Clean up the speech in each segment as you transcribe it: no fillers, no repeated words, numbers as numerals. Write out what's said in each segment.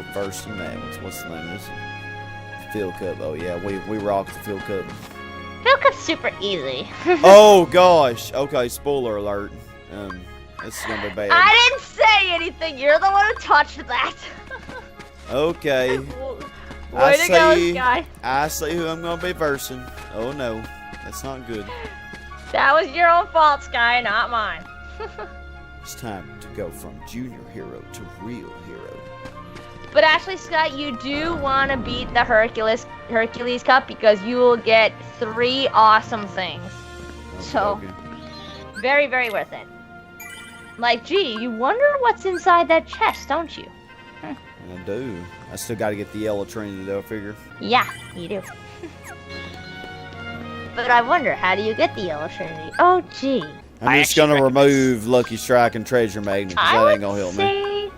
for first in that one. What's the name of this? Field Cup. Oh yeah, we rock the Field Cup. Field Cup's super easy. Oh gosh. Okay, spoiler alert. This is gonna be bad. I didn't say anything. You're the one who touched that. Okay. Way to go, Sky. I see who I'm gonna be versing. Oh no, that's not good. That was your own fault, Sky, not mine. It's time to go from junior hero to real hero. But actually, Scott, you do want to beat the Hercules Cup because you will get 3 awesome things. Okay, So, okay. very, very worth it. Like, gee, you wonder what's inside that chest, don't you? I do. I still gotta get the yellow Trinity though, I figure. Yeah, you do. But I wonder, how do you get the yellow Trinity? Oh, gee. I'm just gonna remove Lucky Strike and Treasure Magnet because that ain't gonna help me.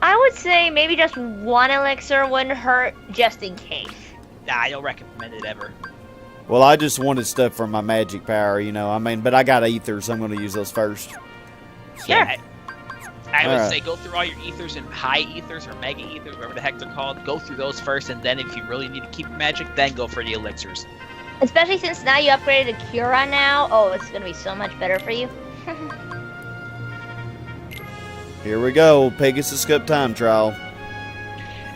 I would say maybe just 1 elixir wouldn't hurt, just in case. Nah, I don't recommend it ever. Well, I just wanted stuff for my magic power, you know. I mean, but I got ethers, so I'm gonna use those first. So. Yeah. I would Alright. say go through all your ethers and high ethers or mega ethers, whatever the heck they're called. Go through those first, and then if you really need to keep your magic, then go for the elixirs. Especially since now you upgraded to Cura now. Oh, it's gonna be so much better for you. Here we go, Pegasus Cup time trial.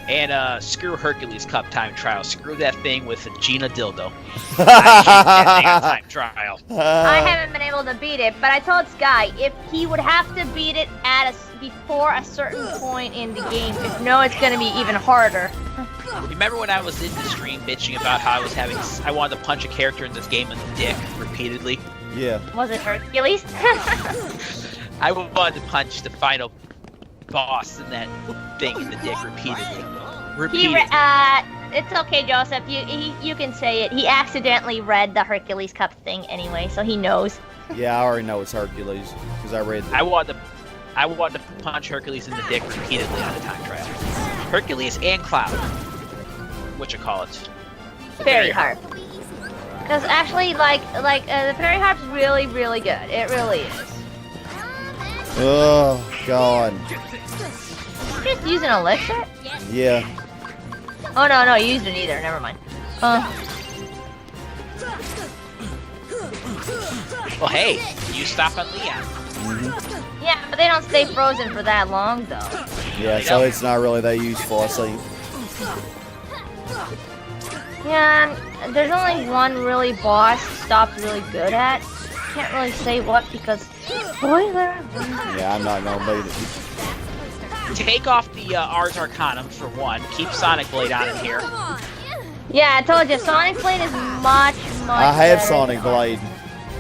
And screw Hercules Cup time trial. Screw that thing with a Gina dildo. That thing on time trial. I haven't been able to beat it, but I told Sky if he would have to beat it at before a certain point in the game, if no, it's gonna be even harder. Remember when I was in the stream bitching about how I wanted to punch a character in this game in the dick repeatedly? Yeah. Was it Hercules? I wanted to punch the final boss in that thing in the dick repeatedly. It's okay, Joseph. You can say it. He accidentally read the Hercules Cup thing anyway, so he knows. Yeah, I already know it's Hercules because I read. I wanted to punch Hercules in the dick repeatedly on the time trial. Hercules and Cloud, what you call it? Fairy Harp. Because actually, the Fairy Harp's really, really good. It really is. Oh God. Just use an elixir? Yeah. Oh no, you used it either. Never mind. Well, hey, you stop on Leon. Mm-hmm. Yeah, but they don't stay frozen for that long though. Yeah, so it's not really that useful, I see. Yeah, there's only one really boss Stop's really good at. Can't really say what because spoiler. Yeah, I'm not gonna beat it. Take off the Ars Arcanum for one. Keep Sonic Blade on in here. Yeah, I told you, Sonic Blade is much I have better Sonic than Blade.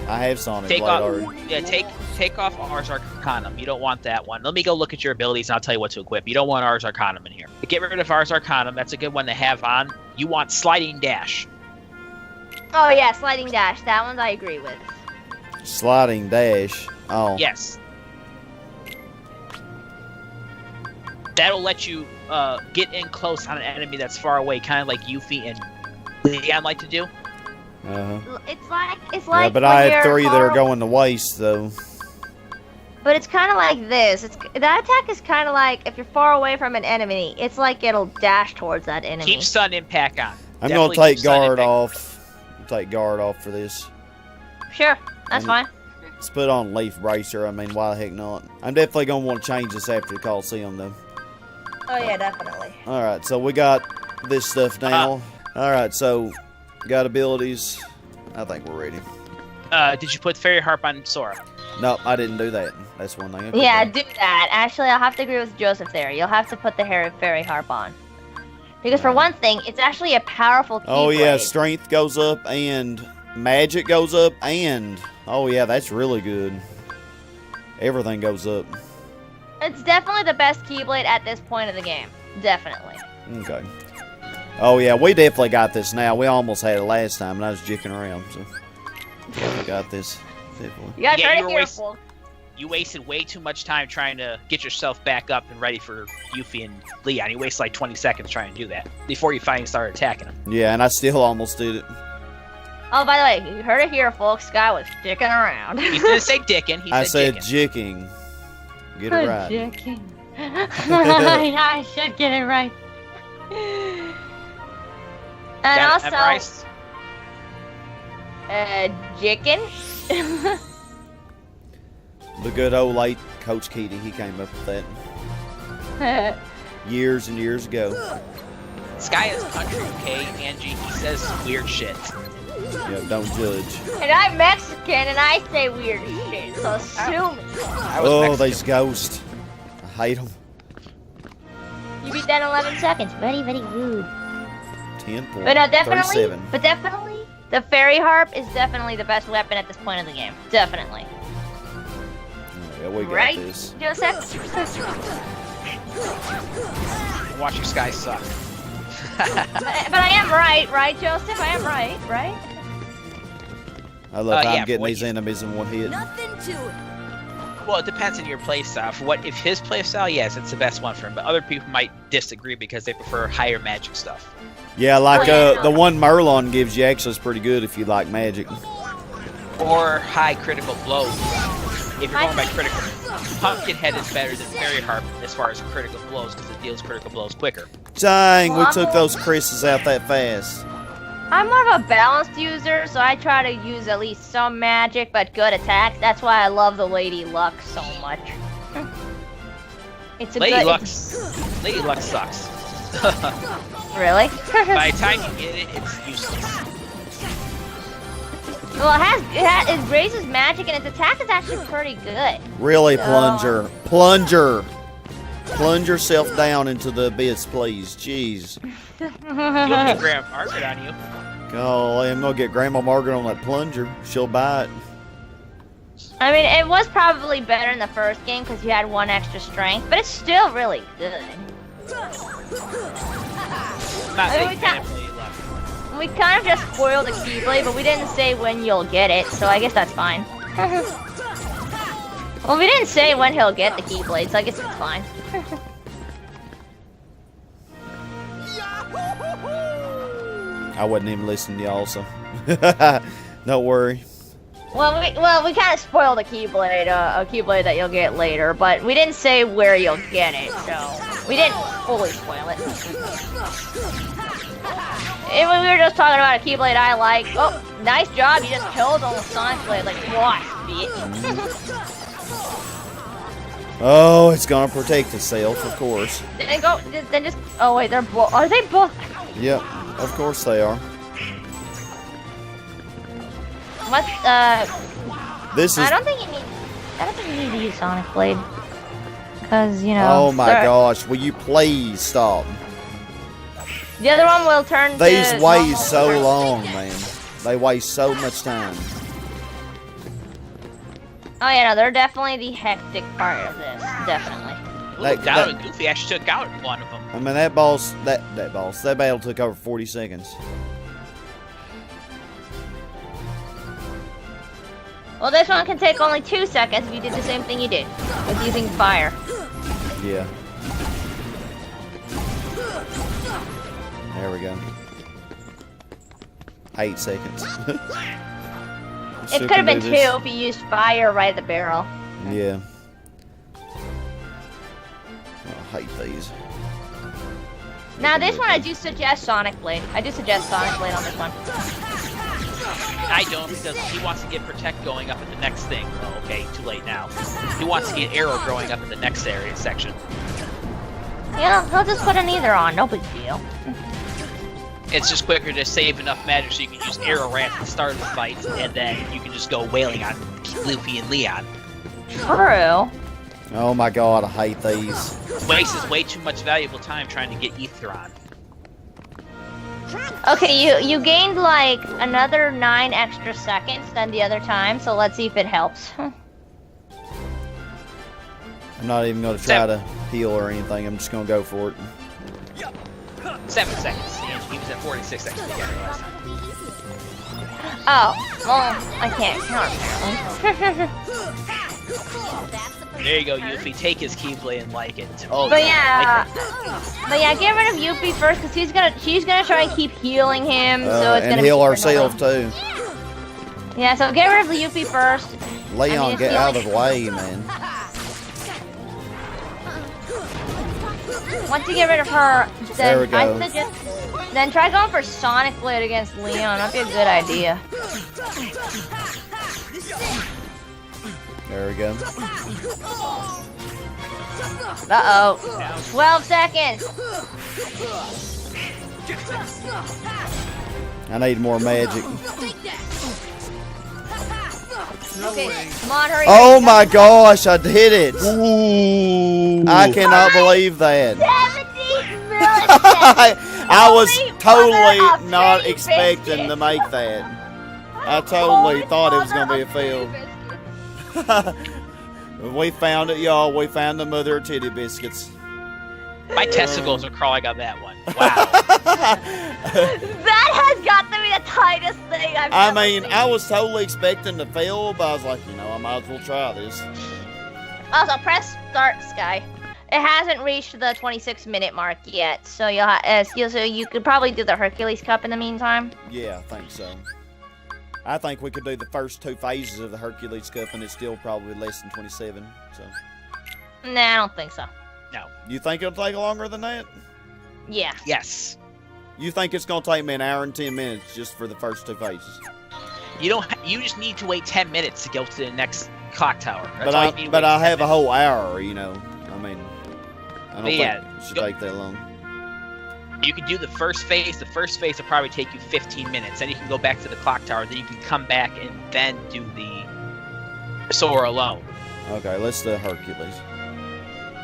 I have Sonic Take Blade off, already. yeah, take off Ars Arcanum. You don't want that one. Let me go look at your abilities and I'll tell you what to equip. You don't want Ars Arcanum in here. To get rid of Ars Arcanum, that's a good one to have on. You want Sliding Dash. Oh yeah, Sliding Dash. That one I agree with. Sliding Dash. Oh. Yes. That'll let you get in close on an enemy that's far away, kind of like Yuffie and Leon like to do. Uh-huh. It's like Yeah, but when I have you're 3 that are far- going to waste, though. But it's kind of like this. That attack is kind of like if you're far away from an enemy, it's like it'll dash towards that enemy. Keep Sun Impact on. I'm Definitely gonna take keep Sun guard Impact. off. Take guard off for this. Sure, that's fine. Let's put on Leaf Bracer. I mean, why the heck not? I'm definitely gonna want to change this after the Coliseum, though. Oh yeah, definitely. All right, so we got this stuff now. All right, so got abilities. I think we're ready. Did you put Fairy Harp on Sora? No, I didn't do that. That's one thing. I put Yeah, down. do that. Actually, I'll have to agree with Joseph there. You'll have to put the Fairy Harp on. Because for one thing, it's actually a powerful keyblade. Oh yeah, strength goes up and magic goes up and oh yeah, that's really good. Everything goes up. It's definitely the best keyblade at this point of the game. Definitely. Okay. Oh yeah, we definitely got this now. We almost had it last time, and I was jicking around. So we got this. Definitely. You gotta Yeah, try you to were careful. You wasted way too much time trying to get yourself back up and ready for Yuffie and Leon. You wasted like 20 seconds trying to do that before you finally started attacking them. Yeah, and I still almost did it. Oh, by the way, you heard it here, folks. Sky was sticking around. He didn't say dickin'. He I said said jickin'. jicking. Get it right. Jicking. I should get it right. And Got it also, memorized? chicken. The good old late Coach Keaty, he came up with that years and years ago. This guy is country, okay, Angie? He says weird shit. Yeah, don't judge. And I'm Mexican and I say weird shit, so sue me. I was Oh, Mexican. these ghosts. I hate them. You beat that in 11 seconds. Very, very rude. 10 points. But no, definitely, 37. the fairy harp is definitely the best weapon at this point of the game. Definitely. Oh, yeah, we got Right, this. Joseph? Watch your guys suck. But I am right, Joseph? I am right? I love how yeah, I'm getting boy, these enemies in one hit. Nothing to it. Well, it depends on your playstyle. If his playstyle, yes, it's the best one for him. But other people might disagree because they prefer higher magic stuff. Yeah, like Oh, yeah. the one Merlon gives you actually is pretty good if you like magic. Or high critical blows. If you're going by critical, Pumpkinhead is better than Fairy Harp as far as critical blows because it deals critical blows quicker. Dang, we took those Chris's out that fast. I'm more of a balanced user, so I try to use at least some magic, but good attacks. That's why I love the Lady Luck so much. It's a Lady good... Luck sucks. Really? By the time you get it, it's useless. Well, it raises magic, and its attack is actually pretty good. Really, So- Plunger. Plunger! Plunge yourself down into the abyss, please. Jeez. You don't get Graham Margaret on you. Golly, I'm gonna get Grandma Margaret on that plunger. She'll bite. I mean, it was probably better in the first game because you had one extra strength, but it's still really good. Not I mean, big fan of Lady Luck. We kind of just spoiled the Keyblade, but we didn't say when you'll get it, so I guess that's fine. Well, we didn't say when he'll get the Keyblade, so I guess it's fine. I wasn't even listening to y'all, so don't worry. Well, we kind of spoiled a Keyblade that you'll get later, but we didn't say where you'll get it, so we didn't fully spoil it. And when we were just talking about a Keyblade I like, oh, nice job, you just killed the Sonic Blade, like, what, bitch? Oh, it's gonna protect itself, of course. Then just, oh wait, they're both, are they both? Yep, of course they are. What, This is. I don't think you need to use Sonic Blade. Cause, you know. Oh my gosh, will you please stop? The other one will turn to These normal waste so first. long, man. They waste so much time. Oh yeah, no, they're definitely the hectic part of this. Definitely. Ooh, That- Down and Goofy actually took out one of them. I mean, that battle took over 40 seconds. Well, this one can take only 2 seconds if you did the same thing you did with using fire. Yeah. There we go. 8 seconds. It could have been 2 if you used fire right at the barrel. Yeah. I hate these. Now this one, I do suggest Sonic Blade. I do suggest Sonic Blade on this one. I don't because he wants to get Protect going up at the next thing. Oh, okay, too late now. He wants to get Arrow growing up in the next area section. Yeah, he'll just put an either on. No big deal. It's just quicker to save enough magic so you can use Arrow right at the start of the fight, and then you can just go wailing on Luffy and Leon. True. Oh my god, I hate these. Wastes way too much valuable time trying to get Ether on. Okay, you gained like another 9 extra seconds than the other time, so let's see if it helps. I'm not even going to try to heal or anything. I'm just going to go for it. 7 seconds. And he was at 46 seconds together last time. Oh, well, I can't count apparently. There you go, Yuffie. Take his Keyblade and like it. Oh, But yeah. yeah, get rid of Yuppie first, cause she's gonna try and keep healing him, so it's And gonna heal be ourselves too. Yeah, so get rid of the Yuppie first. Leon, I mean, get it's out of the way, man. Once you get rid of her, There we then go. I suggest then try going for Sonic Blade against Leon. That'd be a good idea. There we go. Uh-oh. 12 seconds. I need more magic. Okay, come on, hurry. Oh my gosh, I did it! I cannot believe that. 70 milliseconds. I was Holy totally mother of not baby expecting biscuits. to make that. I totally Holy thought it was mother going to be a of fail. baby biscuits. We found it, y'all. We found the mother of titty biscuits. My testicles are crawling on that one. Wow. That has got to be the tightest thing I've I ever mean, seen. I was totally expecting to fail, but I was like, you know, I might as well try this. Also, press start, Sky. It hasn't reached the 26-minute mark yet, so you could probably do the Hercules Cup in the meantime. Yeah, I think so. I think we could do the first 2 phases of the Hercules Cup, and it's still probably less than 27. So, Nah, I don't think so. No. you think it'll take longer than that? Yeah. Yes. You think it's gonna take me an hour and 10 minutes just for the first 2 phases? You don't. You just need to wait 10 minutes to go to the next clock tower. That's But all you need to but wait I 10 have a minutes. whole hour, you know. I mean, I don't But think yeah, it should go- take that long. You can do the first phase. The first phase will probably take you 15 minutes. Then you can go back to the clock tower. Then you can come back and then do the Soar alone. Okay, let's do Hercules.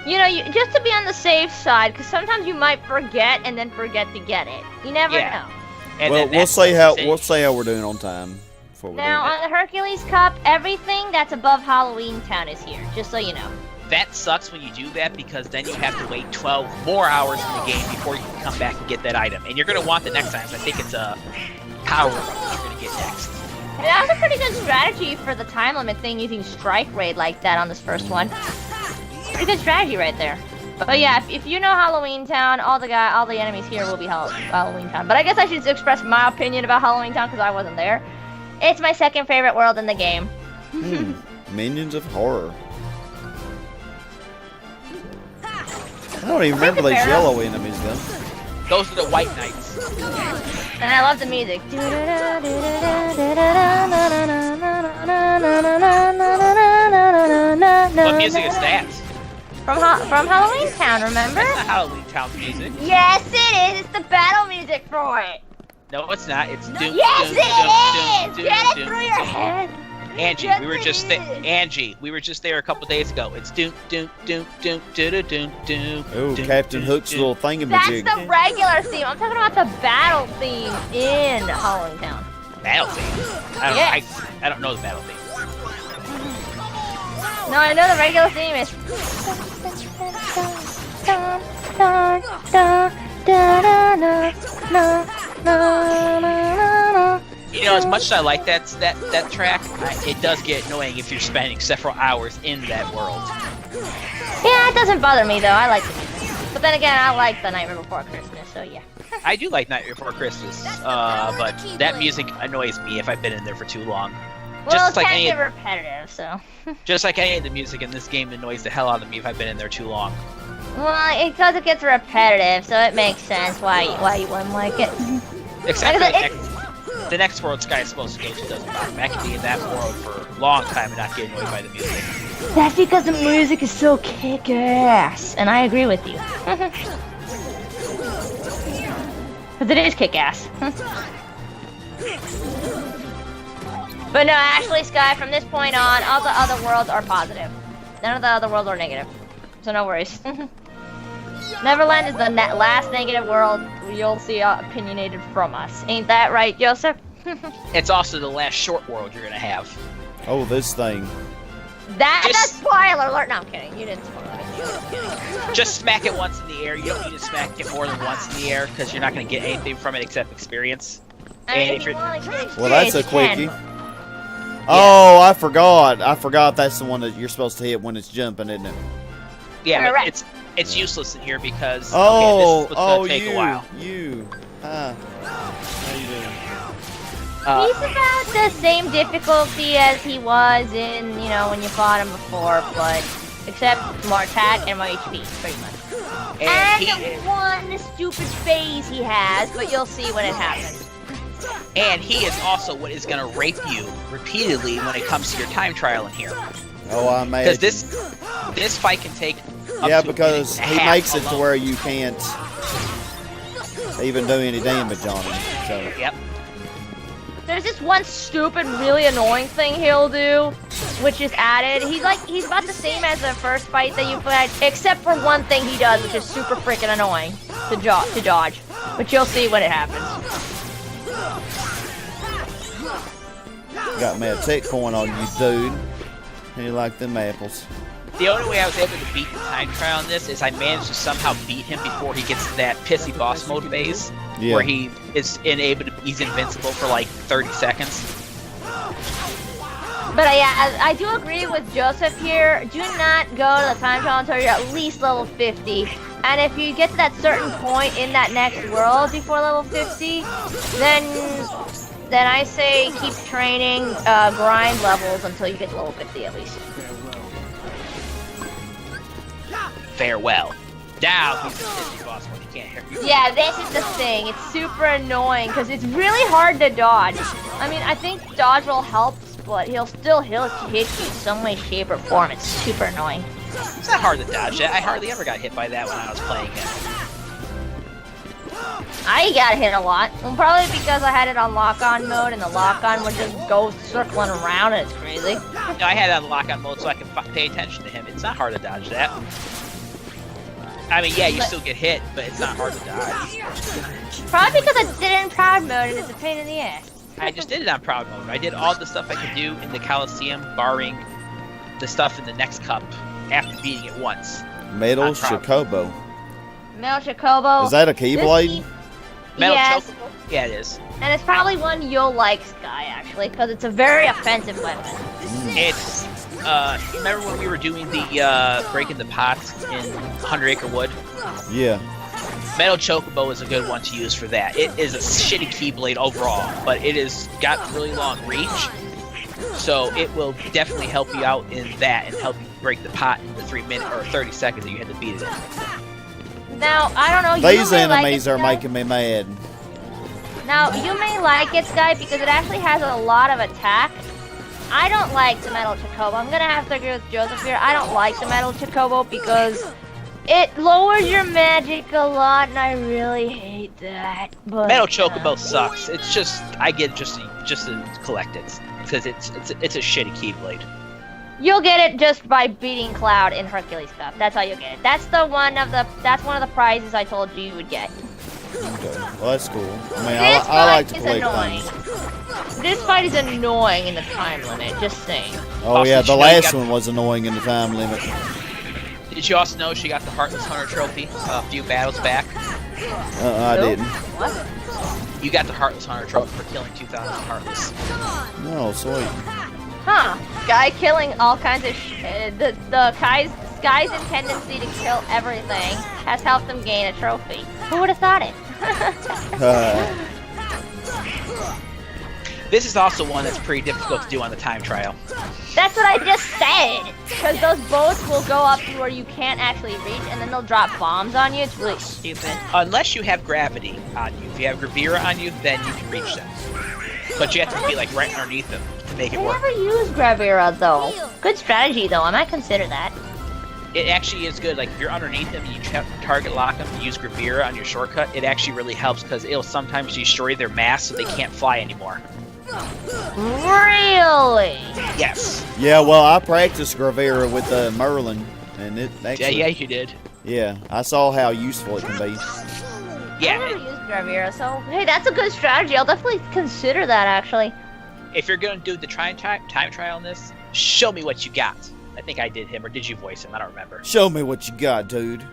You know, just to be on the safe side, because sometimes you might forget and then forget to get it. You never Yeah. know. And Well, then we'll that's see the how thing. we're doing on time before we Now, do on the Hercules Cup, everything that's above Halloween Town is here, just so you know. That sucks when you do that because then you have to wait 12 more hours in the game before you can come back and get that item. And you're going to want the next time. So I think it's a power up that you're going to get next. And that was a pretty good strategy for the time limit thing, using Strike Raid like that on this first one. Pretty good strategy right there. But yeah, if you know Halloween Town, all the enemies here will be Halloween Town. But I guess I should express my opinion about Halloween Town because I wasn't there. It's my second favorite world in the game. Minions of Horror. I don't even remember these yellow enemies though. Those are the White Knights. And I love the music. What music is that? From Halloween Town, remember? That's not Halloween Town music. Yes, it is. It's the battle music for it. No, it's not. It's doom. Yes, doom, it doom, is. doom, Get it doom, through doom, your doom. head. Angie, Yes, we were it just is. Angie, we were just there a couple days ago. It's doom doom doom doom doom doom doom. Ooh, doom, Captain doom, Hook's doom. little That's thingamajig. the regular theme. I'm talking about the battle theme in Halloween Town. Battle theme. I don't. Yes. I don't know the battle theme. No, I know the regular theme is. You know, as much as I like that track, it does get annoying if you're spending several hours in that world. Yeah, it doesn't bother me though. I like the music. But then again, I like The Nightmare Before Christmas, so yeah. I do like Nightmare Before Christmas, but that music annoys me if I've been in there for too long. Well, Just it's like kind any, of repetitive, so. just like any of the music in this game annoys the hell out of me if I've been in there too long. Well, because it gets repetitive, so it makes sense why you wouldn't like it. Except Like I for said, the next world Sky is supposed to go to doesn't bother me. I can be in that world for a long time and not get annoyed by the music. That's because the music is so kick-ass, and I agree with you. Because it is kick-ass. But no, actually, Sky, from this point on, all the other worlds are positive. None of the other worlds are negative. So no worries. Neverland is the last negative world you'll see opinionated from us. Ain't that right, Joseph? It's also the last short world you're gonna have. Oh, this thing. That's Just- a spoiler alert. No, I'm kidding. You didn't spoil it. Just smack it once in the air. You don't need to smack it more than once in the air because you're not gonna get anything from it except experience. I mean, And if if you you're- want to get Well, that's a experience, you quickie. can. Oh, I forgot. That's the one that you're supposed to hit when it's jumping, isn't it? Yeah, but Correct. it's useless in here because Oh, okay, this is what's gonna take you, a while. you. Hi. How you doing? He's about the same difficulty as he was in, when you fought him before, but except more attack and more HP, pretty much. And one stupid phase he has, but you'll see when it happens. And he is also what is going to rape you repeatedly when it comes to your time trial in here. Oh, I imagine. Because this fight can take yeah, because he makes it to where you can't even do any damage on him. So. Yep. There's this one stupid, really annoying thing he'll do, which is added. He's about the same as the first fight that you played, except for one thing he does, which is super freaking annoying to dodge. But you'll see when it happens. Got me a tech coin on you, dude. You like them apples. The only way I was able to beat the time trial on this is I managed to somehow beat him before he gets to that pissy boss mode phase, where he is he's invincible for like 30 seconds. But yeah, I do agree with Joseph here. Do not go to the time trial until you're at least level 50. And if you get to that certain point in that next world before level 50, then I say keep training, grind levels until you get to level 50 at least. Farewell. Now he's the pissy boss when he can't hear you. Yeah, this is the thing. It's super annoying because it's really hard to dodge. I mean, I think dodge will help, but he'll still hit you in some way, shape, or form. It's super annoying. It's not hard to dodge that. I hardly ever got hit by that when I was playing him. I got hit a lot. Well, probably because I had it on lock-on mode, and the lock-on would just go circling around, and it's crazy. No, I had it on lock-on mode so I could pay attention to him. It's not hard to dodge that. I mean, yeah, you still get hit, but it's not hard to dodge. Probably because I did it in proud mode, and it's a pain in the ass. I just did it on proud mode. I did all the stuff I could do in the Coliseum, barring the stuff in the next cup after beating it once. Metal Chocobo. Metal Chocobo. Is that a Keyblade? Metal yes. Chocobo? Yeah, it is. And it's probably one you'll like, Sky, actually, because it's a very offensive weapon. It's, remember when we were doing the, breaking the pots in 100 Acre Wood? Yeah. Metal Chocobo is a good one to use for that. It is a shitty Keyblade overall, but it has got really long reach, so it will definitely help you out in that and help you break the pot in the 3 minutes or 30 seconds that you had to beat it in. Now, I don't know. These enemies are making me mad. Now, you may like it, Sky, because it actually has a lot of attack. I don't like the Metal Chocobo. I'm going to have to agree with Joseph here. I don't like the Metal Chocobo because it lowers your magic a lot, and I really hate that. But, Metal Chocobo sucks. It's just, I get just to collect it, because it's a shitty Keyblade. You'll get it just by beating Cloud in Hercules Cup. That's how you get it. That's one of the prizes I told you you would get. Okay. Well, that's cool. I mean, I like to collect things. This fight is annoying in the time limit, just saying. Oh, yeah, the last one was annoying in the time limit. Did you also know she got the Heartless Hunter trophy a few battles back? I didn't. What? You got the Heartless Hunter trophy for killing 2,000 Heartless. No, sweet. Huh. Guy killing all kinds of shit. The guy's tendency to kill everything has helped him gain a trophy. Who would have thought it? This is also one that's pretty difficult to do on the time trial. That's what I just said! Because those boats will go up to where you can't actually reach, and then they'll drop bombs on you. It's really stupid. Unless you have gravity on you. If you have Gravira on you, then you can reach them. But you have to be like right underneath them to make it work. I never used Gravira though. Good strategy though, I might consider that. It actually is good. Like if you're underneath them and you target lock them and use Gravira on your shortcut, it actually really helps because it'll sometimes destroy their mass so they can't fly anymore. Really? Yes. Yeah, well, I practiced Gravira with Merlin, and it actually... Yeah, you did. Yeah, I saw how useful it can be. Yeah. I never used Gravira, so hey, that's a good strategy. I'll definitely consider that, actually. If you're going to do the time trial on this, show me what you got. I think I did him, or did you voice him? I don't remember. Show me what you got, dude.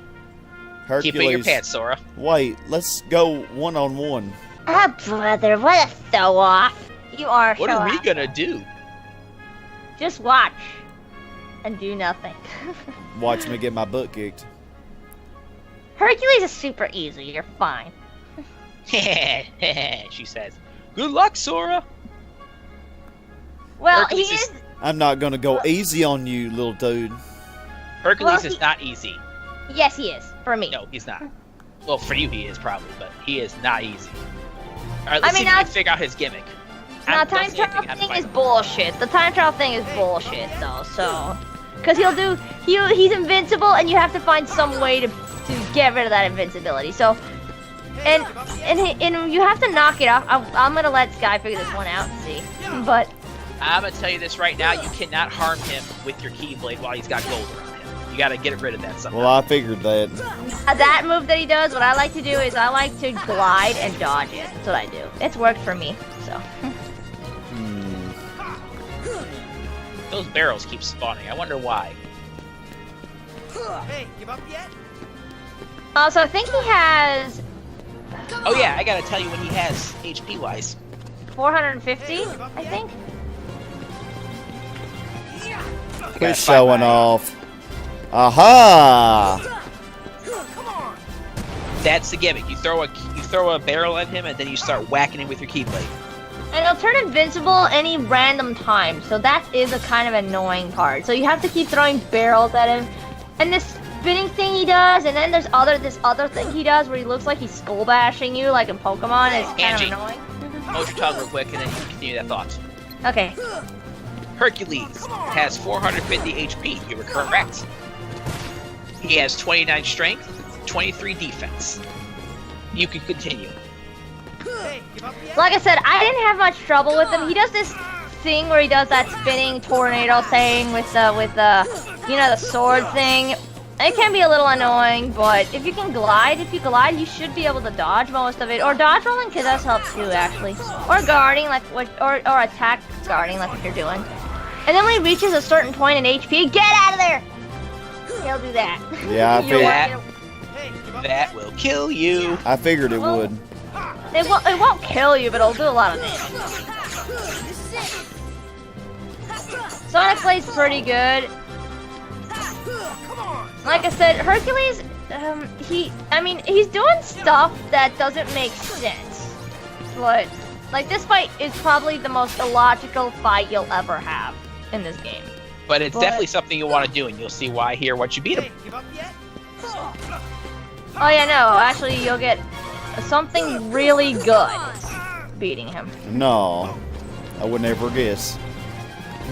Hercules. Keep it in your pants, Sora. Wait, let's go one-on-one. Ah, brother, what a show-off. You are What are we gonna do? Just watch. And do nothing. Watch me get my butt kicked. Hercules is super easy, you're fine. She says. Good luck, Sora. Well, Hercules he is... I'm not gonna go easy on you, little dude. Hercules is not easy. Yes, he is. For me. No, he's not. Well, for you he is probably, but he is not easy. Alright, let's see if we can figure out his gimmick. Now, time travel thing is bullshit. The time travel thing is bullshit, though, so... Because he's invincible, and you have to find some way to get rid of that invincibility, so... And you have to knock it off. I'm gonna let Sky figure this one out and see. But... I'm gonna tell you this right now, you cannot harm him with your Keyblade while he's got gold around him. You gotta get rid of that somehow. Well, I figured that. That move that he does, what I like to do is I like to glide and dodge it. That's what I do. It's worked for me, so. Those barrels keep spawning. I wonder why. Hey, give up yet? So I think he has... Oh yeah, I gotta tell you what he has HP-wise. 450, I think? Quit showing off. Aha! That's the gimmick. You throw a barrel at him and then you start whacking him with your Keyblade. And it'll turn invincible any random time, so that is a kind of annoying part. So you have to keep throwing barrels at him. And this spinning thing he does, and then there's this other thing he does where he looks like he's skull bashing you, like in Pokemon. It's kind of annoying. Hold your tongue real quick and then you can continue that thought. Okay. Hercules has 450 HP. You were correct. He has 29 strength, 23 defense. You can continue. Like I said, I didn't have much trouble with him. He does this thing where he does that spinning tornado thing with the you know, the sword thing. It can be a little annoying, but if you glide, you should be able to dodge most of it. Or dodge rolling does help too, actually. Or guarding, like or attack guarding, like what you're doing. And then when he reaches a certain point in HP, get out of there! He'll do that. Yeah, I figured that will kill you. I figured it would. It won't kill you, but it'll do a lot of damage. Sonic Blade's pretty good. Like I said, Hercules, he's doing stuff that doesn't make sense. But, like, this fight is probably the most illogical fight you'll ever have in this game. But it's definitely something you want to do, and you'll see why here once you beat him. Oh yeah, no, actually you'll get something really good beating him. No, I would never guess.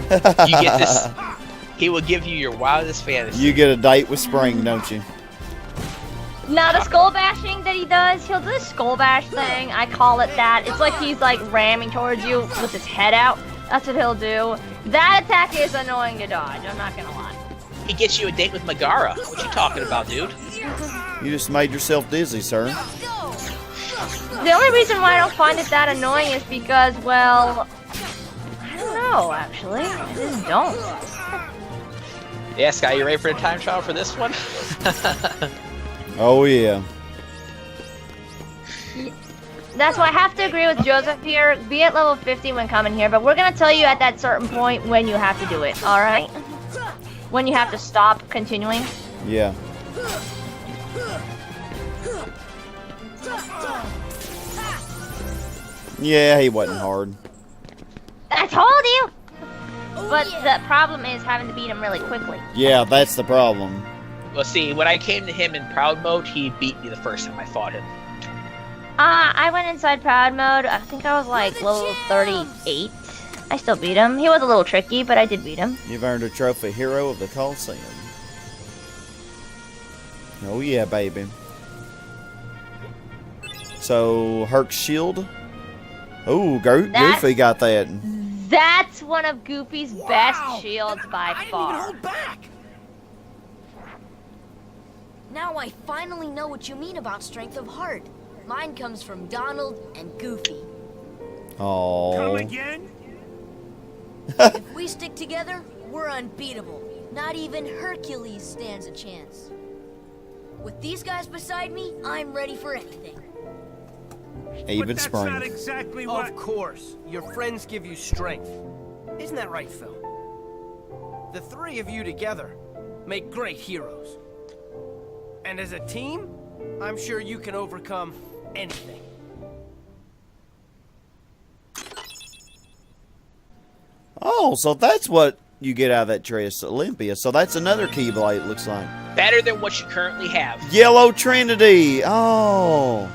You get this. He will give you your wildest fantasy. You get a date with spring, don't you? Now the skull bashing that he does, he'll do the skull bash thing. I call it that. It's like he's like ramming towards you with his head out. That's what he'll do. That attack is annoying to dodge, I'm not gonna lie. He gets you a date with Megara. What you talking about, dude? You just made yourself dizzy, sir. The only reason why I don't find it that annoying is because, well, I don't know, actually. I just don't. Yeah, Sky, you ready for the time trial for this one? Oh, yeah. That's why I have to agree with Joseph here. Be at level 50 when coming here, but we're going to tell you at that certain point when you have to do it, alright? When you have to stop continuing. Yeah. Yeah, he wasn't hard. I told you! But the problem is having to beat him really quickly. Yeah, that's the problem. Well, see, when I came to him in Proud Mode, he beat me the first time I fought him. I went inside Proud Mode. I think I was like level 38. I still beat him. He was a little tricky, but I did beat him. You've earned a trophy hero of the Coliseum. Oh yeah, baby. So, Herc's shield. Oh, Goofy got that. That's one of Goofy's best shields by far. Now I finally know what you mean about strength of heart. Mine comes from Donald and Goofy. Oh. Come again? If we stick together, we're unbeatable. Not even Hercules stands a chance. With these guys beside me, I'm ready for anything. Even but that's spring. not exactly what... Of course. Your friends give you strength. Isn't that right, Phil? The three of you together make great heroes. And as a team, I'm sure you can overcome anything. Oh, so that's what you get out of that chest? Olympia. So that's another Keyblade, looks like. Better than what you currently have. Yellow Trinity. Oh.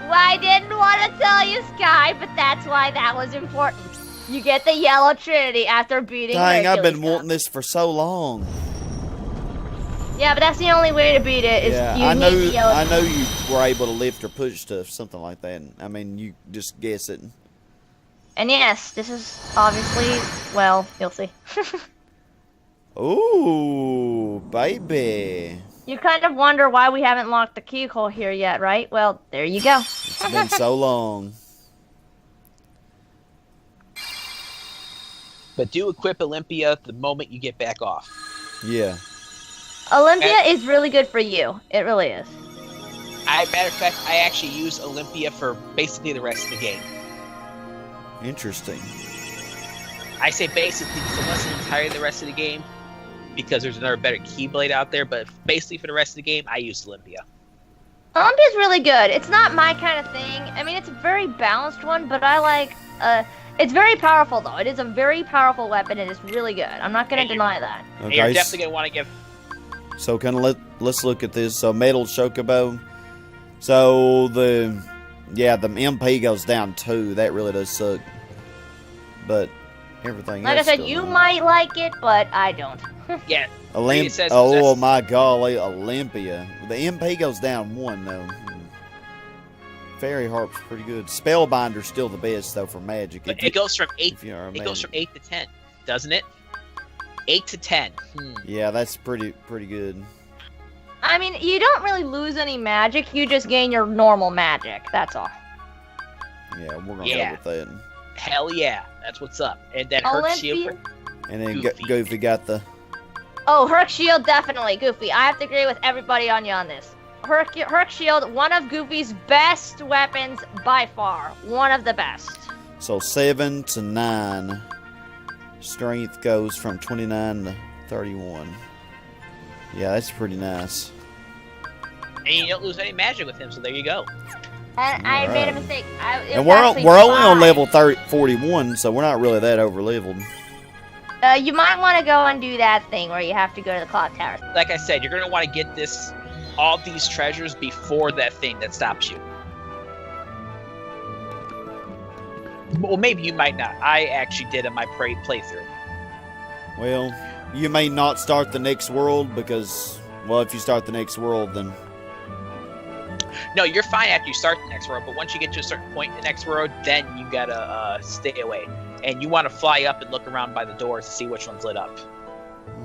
Well, I didn't want to tell you, Sky, but that's why that was important. You get the Yellow Trinity after beating Dang, I've Hercules been Cup. wanting this for so long. Yeah, but that's the only way to beat it. Is Yeah, you I need know. the Yellow I know you were able to lift or push stuff, something like that. I mean, you just guess it. And yes, this is obviously, well, you'll see. Ooh, baby. You kind of wonder why we haven't locked the key hole here yet, right? Well, there you go. It's been so long. But do equip Olympia the moment you get back off. Yeah. Olympia is really good for you. It really is. Matter of fact, I actually use Olympia for basically the rest of the game. Interesting. I say basically because it wasn't entirely the rest of the game, because there's another better Keyblade out there, but basically for the rest of the game, I used Olympia. Olympia's really good. It's not my kind of thing. I mean, it's a very balanced one, but I like, it's very powerful, though. It is a very powerful weapon. It is really good. I'm not going to deny that. And you're definitely going to want to give... So kind of let's look at this. So metal Chocobo. So the MP goes down 2. That really does suck. But everything Like I else said, goes you on. might like it, but I don't. Yeah. Oh my golly, Olympia. The MP goes down 1 though. Fairy Harp's pretty good. Spellbinder's still the best though for magic. But it goes from 8. You know, It goes from 8 to 10, doesn't it? 8 to 10. Yeah, that's pretty good. I mean, you don't really lose any magic. You just gain your normal magic. That's all. Yeah, we're gonna Yeah. go with that. Hell yeah, that's what's up. And then Herc Shield. Olympia. And then Goofy. Goofy got the. Oh, Herc Shield, definitely. Goofy. I have to agree with everybody on you on this. Herc Shield, one of Goofy's best weapons by far. One of the best. So 7 to 9. Strength goes from 29 to 31. Yeah, that's pretty nice. And you don't lose any magic with him, so there you go. And I made a Alright. mistake. And we're only on level 41, so we're not really that over leveled. You might want to go and do that thing where you have to go to the clock tower. Like I said, you're going to want to get all these treasures before that thing that stops you. Well, maybe you might not. I actually did in my playthrough. Well, you may not start the next world because, well, if you start the next world, then No, you're fine after you start the next world, but once you get to a certain point in the next world, then you gotta stay away. And you want to fly up and look around by the doors to see which one's lit up.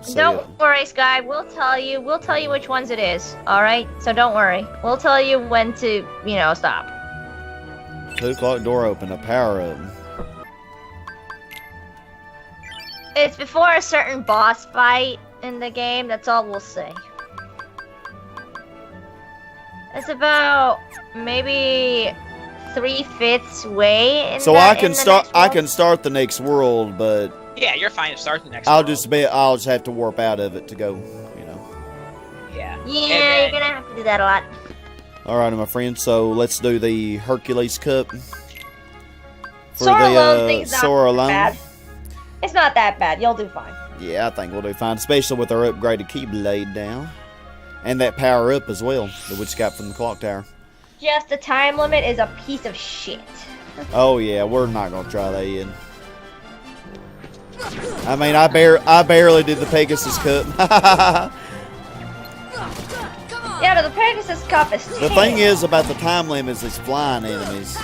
so, Don't worry, Sky. We'll tell you which ones it is. All right. So don't worry. We'll tell you when to, stop. 2 o'clock door open, a power up. It's before a certain boss fight in the game. That's all we'll say. It's about maybe 3/5 way. So I can start the next world, but Yeah, you're fine to start the next I'll world. just have to warp out of it to go, Yeah. Yeah, And you're gonna have to do that a lot. All right, my friend. So let's do the Hercules Cup. For Sora the alone thing's not Sora that alone. bad. It's not that bad. You'll do fine. Yeah, I think we'll do fine, especially with our upgraded Keyblade now. And that power up as well, that we just got from the clock tower. Just the time limit is a piece of shit. Oh yeah, we're not gonna try that yet. I mean, I barely did the Pegasus Cup. Yeah, but the Pegasus Cup is The thing is about the time limits is flying enemies,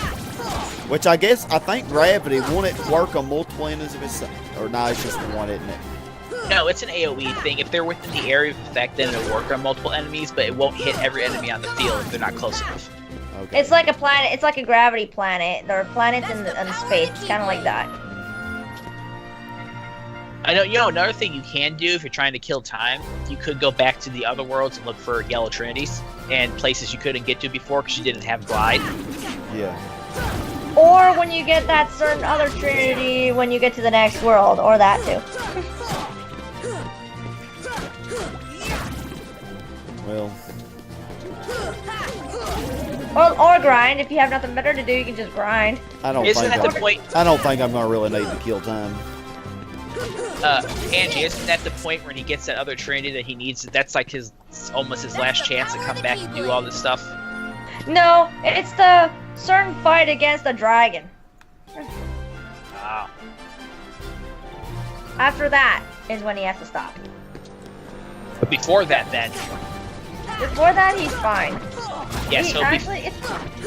which I think gravity won't it work on multiple enemies if it's, or no, it's just one, isn't it? No, it's an AoE thing. If they're within the area of effect, then it'll work on multiple enemies, but it won't hit every enemy on the field if they're not close enough. Okay. It's like a planet. It's like a gravity planet. There are planets in space. It's kind of like that. I know, another thing you can do if you're trying to kill time, you could go back to the other worlds and look for yellow trinities and places you couldn't get to before because you didn't have glide. Yeah. Or when you get that certain other trinity when you get to the next world, or that too. Well, Or grind. If you have nothing better to do, you can just grind. I don't Isn't think that the point? I don't think I'm gonna really need to kill time. Angie, isn't that the point when he gets that other Trinity that he needs? That's like almost his last chance to come back and do all this stuff? No, it's the certain fight against the dragon. Wow. After that is when he has to stop. But before that, then. Before that, he's fine. Yes,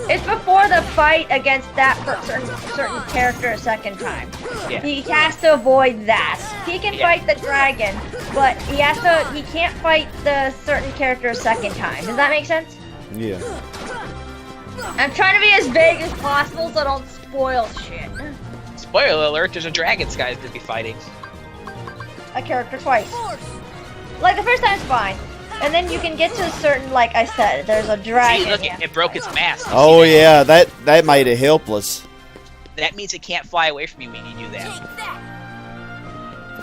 It's before the fight against that certain character a second time. Yeah. He has to avoid that. He can fight the dragon, but he can't fight the certain character a second time. Does that make sense? Yeah. I'm trying to be as vague as possible so I don't spoil shit. Spoiler alert, there's a dragon guy to be fighting. A character twice. Like the first time's fine. And then you can get to a certain, like I said, there's a dragon. See, look, it broke its mask. Oh yeah, that made it helpless. That means it can't fly away from you when you do that.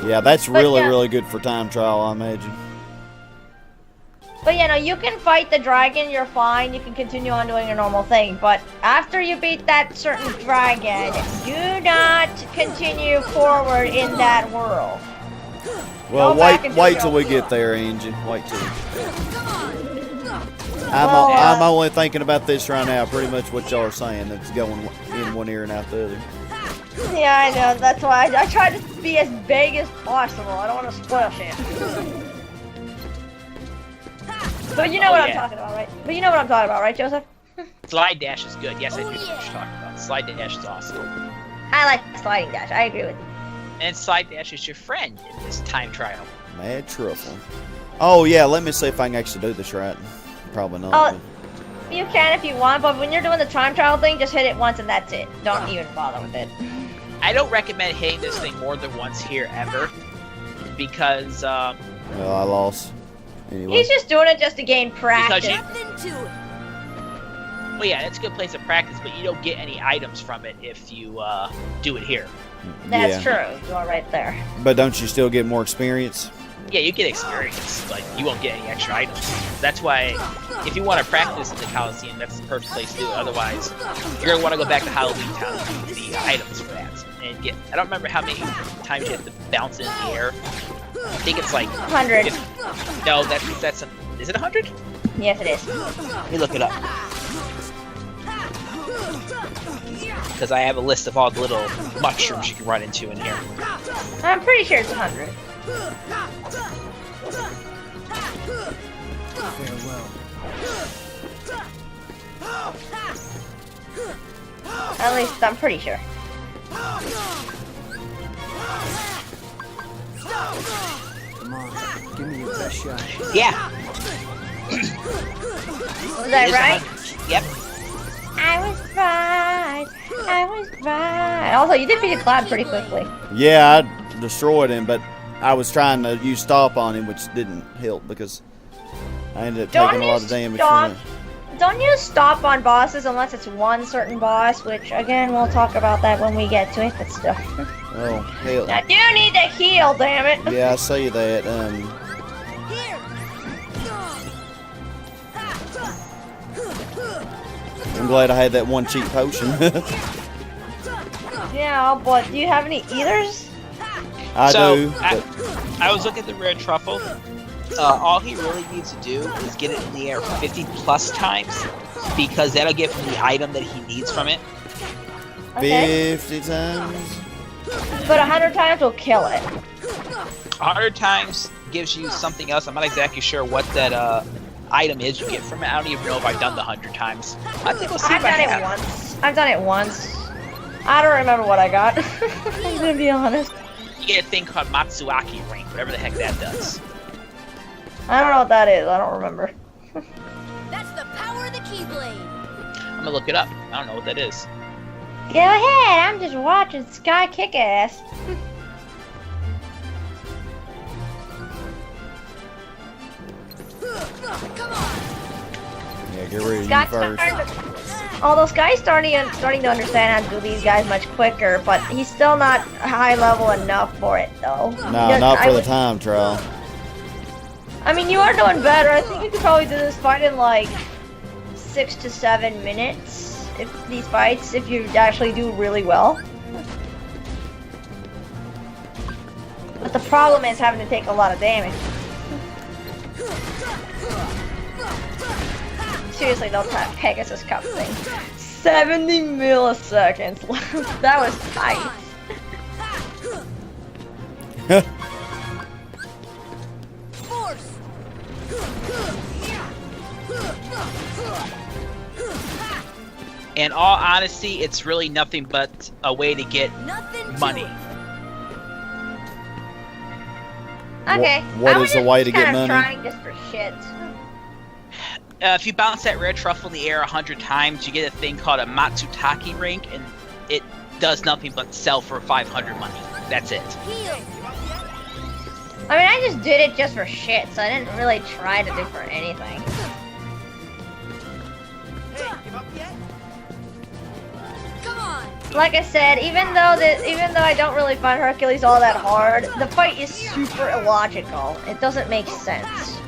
Yeah, that's really good for time trial, I imagine. But yeah, no, you can fight the dragon, you're fine, you can continue on doing your normal thing, but after you beat that certain dragon, do not continue forward in that world. Well, wait till we get there, Angie. Wait till. I'm only thinking about this right now. Pretty much what y'all are saying. It's going in one ear and out the other. Yeah, I know. That's why I try to be as vague as possible. I don't want to spoil shit. But you know what I'm talking about, right? But you know what I'm talking about, right, Joseph? Slide dash is good. Yes, I do know what you're talking about. Slide dash is awesome. I like sliding dash. I agree with you. And Slide Dash is your friend in this time trial. Mad Truffle. Oh yeah, let me see if I can actually do this right. Probably not. Oh, you can if you want, but when you're doing the time trial thing, just hit it once and that's it. Don't even bother with it. I don't recommend hitting this thing more than once here ever, because well, I lost. Anyway. He's just doing it just to gain practice. Well, yeah, it's a good place to practice, but you don't get any items from it if you do it here. That's true. You are right there. But don't you still get more experience? Yeah, you get experience, but you won't get any extra items. That's why, if you want to practice in the Coliseum, that's the perfect place to do it. Otherwise, you're going to want to go back to Halloween Town and get the items for that. And get, I don't remember how many times you have to bounce it in the air. I think it's like 100. No, that's is it 100? Yes, it is. Let me look it up. Because I have a list of all the little mushrooms you can run into in here. I'm pretty sure it's 100. At least I'm pretty sure. Come on, give me your best shot. Yeah. Was I right? Yep. I was right. I was right. Also, you defeated Cloud pretty quickly. Yeah, I destroyed him, but I was trying to use Stomp on him, which didn't help because I ended up taking a lot of damage from it. Don't use Stomp on bosses unless it's one certain boss, which, again, we'll talk about that when we get to it, but still. Oh, hell. I do need to heal, damn it. Yeah, I see that. I'm glad I had that one cheap potion. Yeah, but do you have any ethers? I do. I was looking at the rare Truffle. All he really needs to do is get it in the air 50 plus times, because that'll give him the item that he needs from it. Okay. 50 times? But 100 times will kill it. 100 times gives you something else. I'm not exactly sure what that item is you get from it. I don't even know if I've done the 100 times. I think we'll see I've done it once. I've done it once. I don't remember what I got. I'm gonna be honest. You get a thing called Matsuaki Ring, whatever the heck that does. I don't know what that is. I don't remember. That's the power of the Keyblade. I'm gonna look it up. I don't know what that is. Go ahead. I'm just watching Sky kick ass. Yeah, get rid of you first. Although Sky's starting to understand how to do these guys much quicker, but he's still not high level enough for it, though. No, not for the time trial. I mean, you are doing better. I think you could probably do this fight in like 6 to 7 minutes. If you actually do really well. But the problem is having to take a lot of damage. Seriously, don't that Pegasus Cup thing. 70 milliseconds. That was tight. In all honesty, it's really nothing but a way to get money. Okay. What is a way to get money? Trying just for shit. If you bounce that rare truffle in the air 100 times, you get a thing called a Matsutake rank, and it does nothing but sell for 500 money. That's it. I mean, I just did it just for shit, so I didn't really try to do for anything. Hey, give up yet? Come on. Like I said, even though I don't really find Hercules all that hard, the fight is super illogical. It doesn't make sense.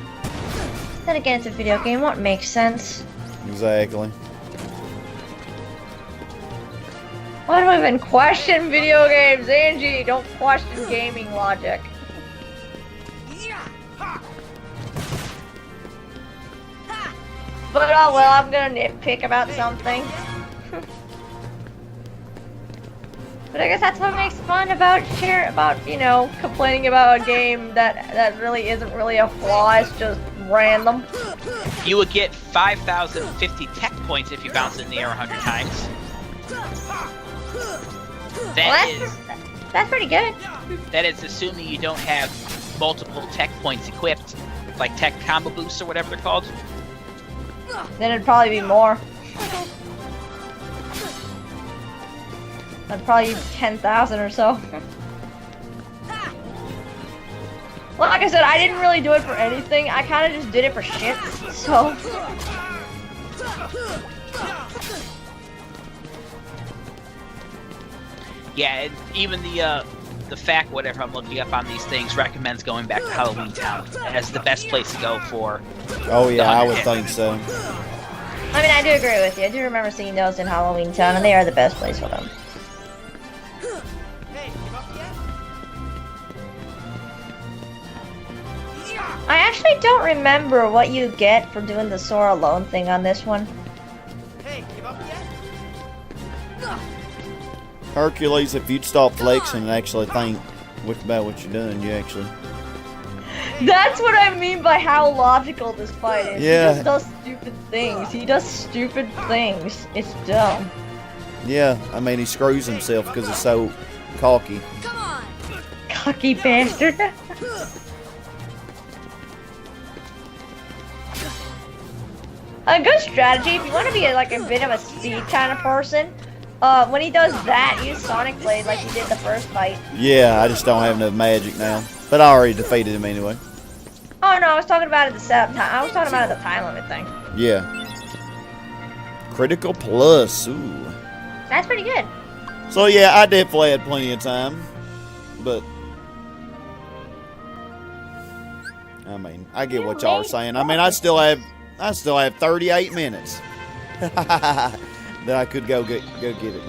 Then again, it's a video game. What makes sense? Exactly. Why do I even question video games, Angie? Don't question gaming logic. But oh well, I'm gonna nitpick about something. But I guess that's what makes fun about you know, complaining about a game that really isn't really a flaw, it's just random. You would get 5,050 tech points if you bounce it in the air 100 times. That's pretty good. That is assuming you don't have multiple tech points equipped, like tech combo boosts or whatever they're called. Then it'd probably be more. That'd probably be 10,000 or so. Well, like I said, I didn't really do it for anything. I kind of just did it for shit, so... Yeah, and even the fact whatever I'm looking up on these things recommends going back to Halloween Town as the best place to go for. Oh yeah, I would think so. I mean, I do agree with you. I do remember seeing those in Halloween Town, and they are the best place for them. Hey, give up yet? I actually don't remember what you get for doing the Soar Alone thing on this one. Hey, give up yet? Hercules, if you'd stop flexing and actually think about what you're doing, you actually... That's what I mean by how logical this fight is. Yeah. He just does stupid things. He does stupid things. It's dumb. Yeah, I mean, he screws himself because he's so cocky. Come on. Cocky bastard. A good strategy, if you want to be like a bit of a speed kind of person, when he does that, use Sonic Blade like he did the first fight. Yeah, I just don't have enough magic now. But I already defeated him anyway. Oh no, I was talking about it the setup time. I was talking about the time limit thing. Yeah. Critical plus, ooh. That's pretty good. So yeah, I definitely had plenty of time. But... I mean, I get what y'all are saying. I mean, I still have 38 minutes that I could go get it.